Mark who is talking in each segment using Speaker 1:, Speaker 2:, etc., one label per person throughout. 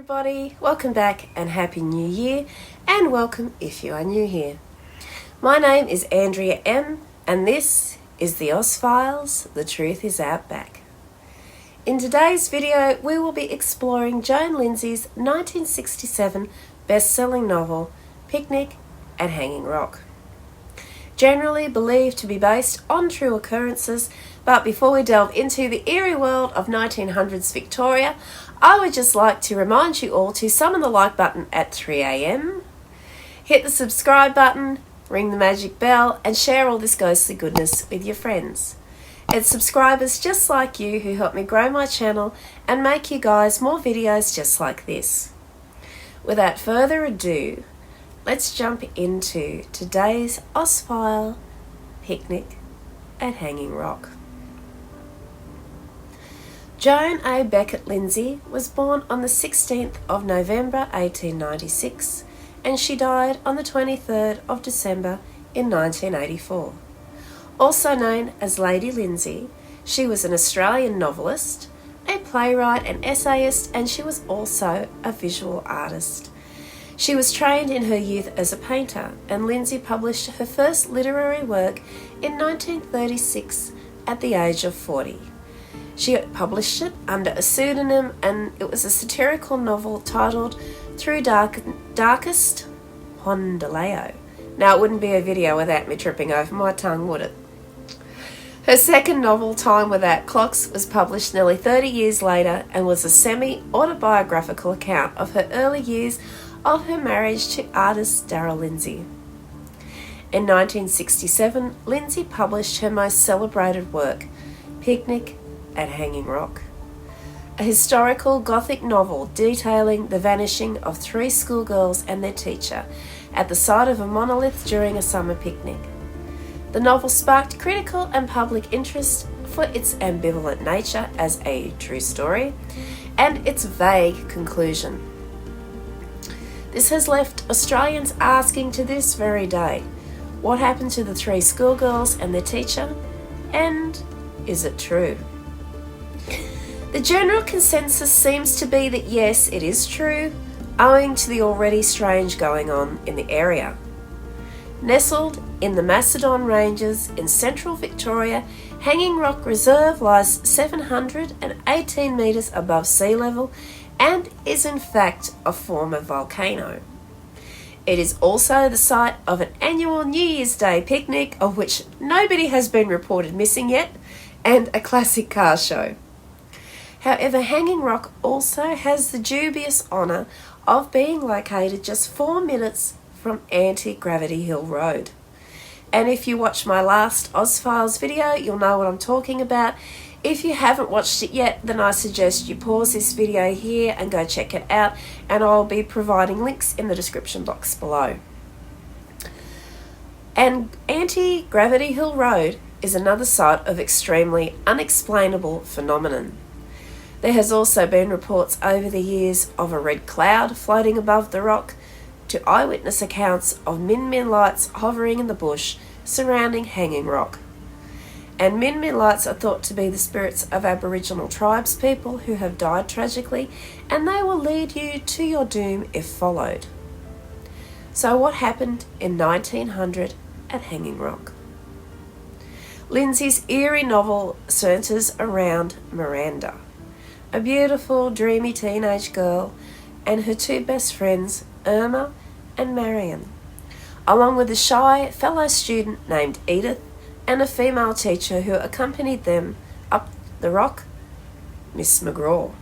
Speaker 1: everybody, welcome back and Happy New Year, and welcome if you are new here. My name is Andrea M, and this is the Oz Files, The Truth is Out Back. In today's video, we will be exploring Joan Lindsay's 1967 best-selling novel, Picnic at Hanging Rock. Generally believed to be based on true occurrences, but before we delve into the eerie world of 1900s Victoria, I would just like to remind you all to summon the like button at 3 a.m, hit the subscribe button, ring the magic bell, and share all this ghostly goodness with your friends. It's subscribers just like you who help me grow my channel and make you guys more videos just like this. Without further ado, let's jump into today's Ozfile, Picnic at Hanging Rock. Joan A. Beckett Lindsay was born on the 16th of November 1896 and she died on the 23rd of December in 1984. Also known as Lady Lindsay, she was an Australian novelist, a playwright and essayist, and she was also a visual artist. She was trained in her youth as a painter, and Lindsay published her first literary work in 1936 at the age of 40. She published it under a pseudonym, and it was a satirical novel titled Through Darkest Pondaleo. Now, it wouldn't be a video without me tripping over my tongue, would it? Her second novel, Time Without Clocks, was published nearly 30 years later and was a semi-autobiographical account of her early years of her marriage to artist Darryl Lindsay. In 1967, Lindsay published her most celebrated work, Picnic at Hanging Rock, a historical Gothic novel detailing the vanishing of three schoolgirls and their teacher at the site of a monolith during a summer picnic. The novel sparked critical and public interest for its ambivalent nature as a true story and its vague conclusion. This has left Australians asking to this very day, what happened to the three schoolgirls and their teacher, and is it true? The general consensus seems to be that yes, it is true, owing to the already strange going on in the area. Nestled in the Macedon Ranges in central Victoria, Hanging Rock Reserve lies 718 metres above sea level and is in fact a former volcano. It is also the site of an annual New Year's Day picnic, of which nobody has been reported missing yet, and a classic car show. However, Hanging Rock also has the dubious honour of being located just 4 minutes from Anti-Gravity Hill Road. And if you watch my last Ozfiles video, you'll know what I'm talking about. If you haven't watched it yet, then I suggest you pause this video here and go check it out, and I'll be providing links in the description box below. And Anti-Gravity Hill Road is another site of extremely unexplainable phenomenon. There has also been reports over the years of a red cloud floating above the rock, to eyewitness accounts of Min Min lights hovering in the bush surrounding Hanging Rock. And Min Min lights are thought to be the spirits of Aboriginal tribes people who have died tragically, and they will lead you to your doom if followed. So what happened in 1900 at Hanging Rock? Lindsay's eerie novel centres around Miranda, a beautiful, dreamy teenage girl, and her two best friends, Irma and Marion, along with a shy fellow student named Edith and a female teacher who accompanied them up the rock, Miss McGraw.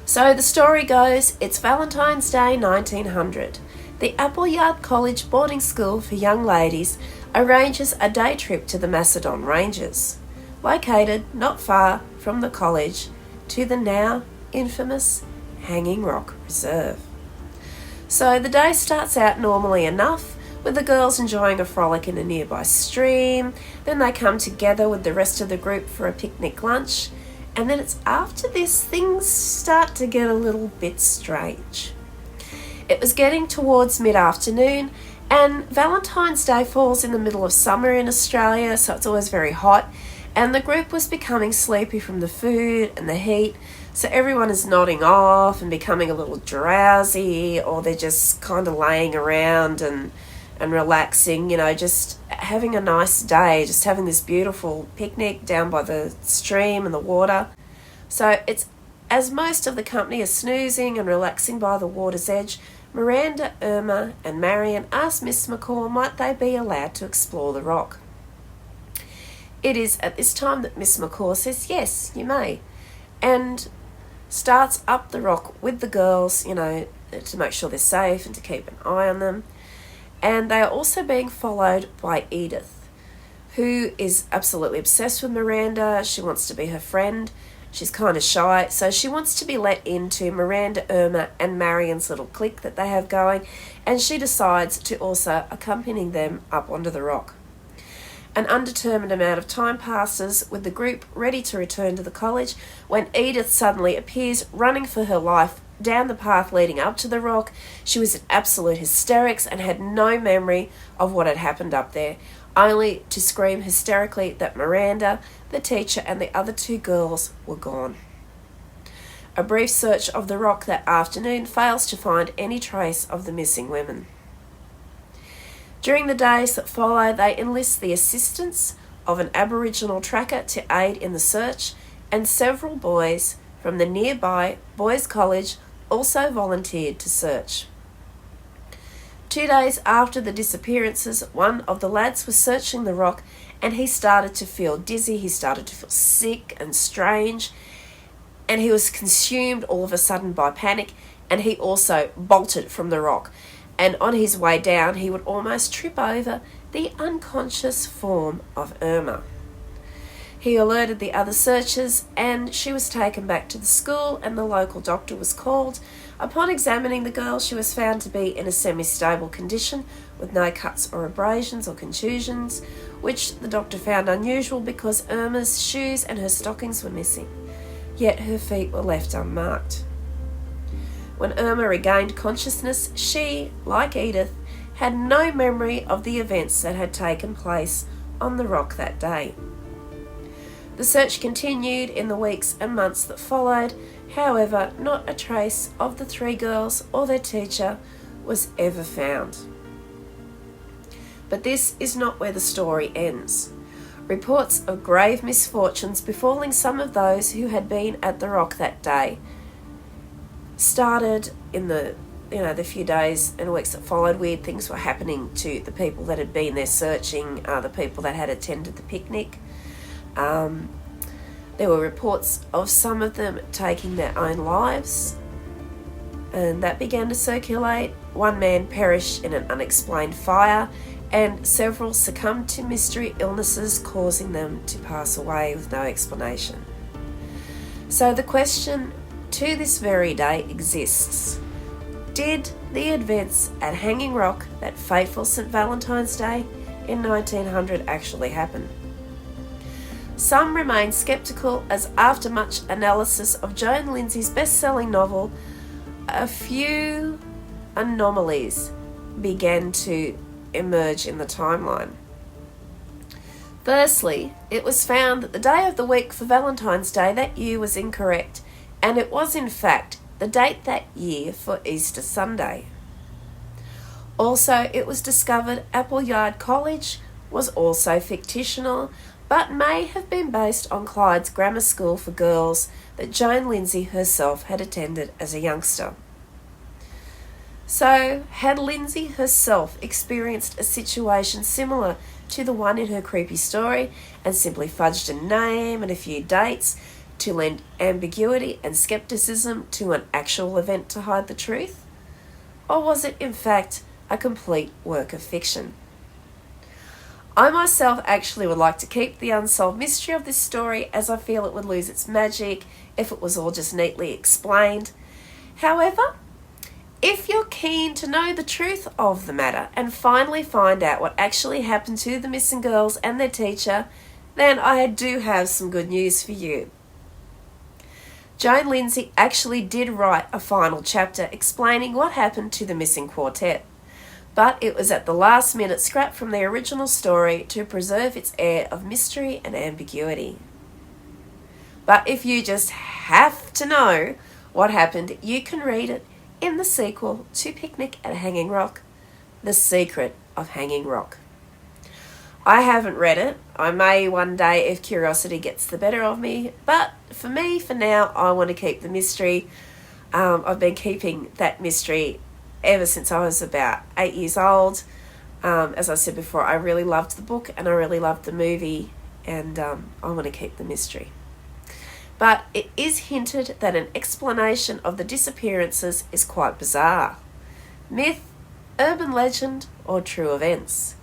Speaker 1: So the story goes, it's Valentine's Day 1900. The Appleyard College boarding school for young ladies arranges a day trip to the Macedon Ranges, located not far from the college, to the now infamous Hanging Rock Reserve. So the day starts out normally enough, with the girls enjoying a frolic in a nearby stream. Then they come together with the rest of the group for a picnic lunch, and then it's after this things start to get a little bit strange. It was getting towards mid-afternoon, and Valentine's Day falls in the middle of summer in Australia, so it's always very hot, and the group was becoming sleepy from the food and the heat, So everyone is nodding off and becoming a little drowsy, or they're just kind of laying around and relaxing, just having a nice day, just having this beautiful picnic down by the stream and the water. So it's as most of the company are snoozing and relaxing by the water's edge, Miranda, Irma and Marion ask Miss McCaw might they be allowed to explore the rock. It is at this time that Miss McCaw says, yes, you may, and starts up the rock with the girls, to make sure they're safe and to keep an eye on them. And they are also being followed by Edith, who is absolutely obsessed with Miranda. She wants to be her friend. She's kind of shy, so she wants to be let into Miranda, Irma and Marion's little clique that they have going, and she decides to also accompany them up onto the rock. An undetermined amount of time passes with the group ready to return to the college when Edith suddenly appears running for her life down the path leading up to the rock. She was in absolute hysterics and had no memory of what had happened up there, only to scream hysterically that Miranda, the teacher and the other two girls were gone. A brief search of the rock that afternoon fails to find any trace of the missing women. During the days that follow, they enlist the assistance of an Aboriginal tracker to aid in the search, and several boys from the nearby Boys' College also volunteered to search. 2 days after the disappearances, one of the lads was searching the rock and he started to feel dizzy, he started to feel sick and strange, and he was consumed all of a sudden by panic, and he also bolted from the rock. And on his way down, he would almost trip over the unconscious form of Irma. He alerted the other searchers and she was taken back to the school and the local doctor was called. Upon examining the girl, she was found to be in a semi-stable condition with no cuts or abrasions or contusions, which the doctor found unusual because Irma's shoes and her stockings were missing, yet her feet were left unmarked. When Irma regained consciousness, she, like Edith, had no memory of the events that had taken place on the rock that day. The search continued in the weeks and months that followed. However, not a trace of the three girls or their teacher was ever found. But this is not where the story ends. Reports of grave misfortunes befalling some of those who had been at the rock that day started in the few days and weeks that followed. Weird things were happening to the people that had been there searching, the people that had attended the picnic. There were reports of some of them taking their own lives, and that began to circulate. One man perished in an unexplained fire, and several succumbed to mystery illnesses causing them to pass away with no explanation. So the question to this very day exists: did the events at Hanging Rock, that fateful St. Valentine's Day in 1900, actually happen? Some remain sceptical, as after much analysis of Joan Lindsay's best-selling novel, a few anomalies began to emerge in the timeline. Firstly, it was found that the day of the week for Valentine's Day that year was incorrect, and it was in fact the date that year for Easter Sunday. Also, it was discovered Appleyard College was also fictional, but may have been based on Clyde's grammar school for girls that Joan Lindsay herself had attended as a youngster. So, had Lindsay herself experienced a situation similar to the one in her creepy story and simply fudged a name and a few dates to lend ambiguity and skepticism to an actual event to hide the truth? Or was it in fact a complete work of fiction? I myself actually would like to keep the unsolved mystery of this story, as I feel it would lose its magic if it was all just neatly explained. However, if you're keen to know the truth of the matter and finally find out what actually happened to the missing girls and their teacher, then I do have some good news for you. Joan Lindsay actually did write a final chapter explaining what happened to the missing quartet, but it was at the last minute scrapped from the original story to preserve its air of mystery and ambiguity. But if you just have to know what happened, you can read it in the sequel to Picnic at Hanging Rock, The Secret of Hanging Rock. I haven't read it. I may one day if curiosity gets the better of me, but for me, for now, I want to keep the mystery. I've been keeping that mystery ever since I was about 8 years old. As I said before, I really loved the book and I really loved the movie, and I want to keep the mystery. But it is hinted that an explanation of the disappearances is quite bizarre. Myth, urban legend, or true events?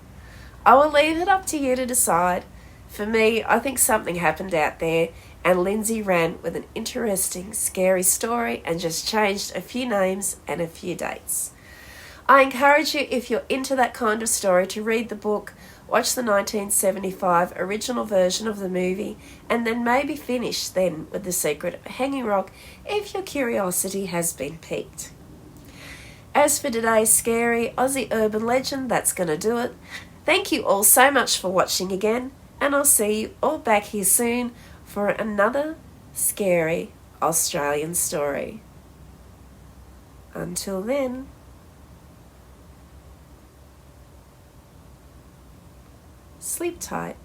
Speaker 1: I will leave it up to you to decide. For me, I think something happened out there and Lindsay ran with an interesting, scary story and just changed a few names and a few dates. I encourage you, if you're into that kind of story, to read the book, watch the 1975 original version of the movie, and then maybe finish then with The Secret of Hanging Rock if your curiosity has been piqued. As for today's scary Aussie urban legend, that's going to do it. Thank you all so much for watching again, and I'll see you all back here soon for another scary Australian story. Until then, sleep tight.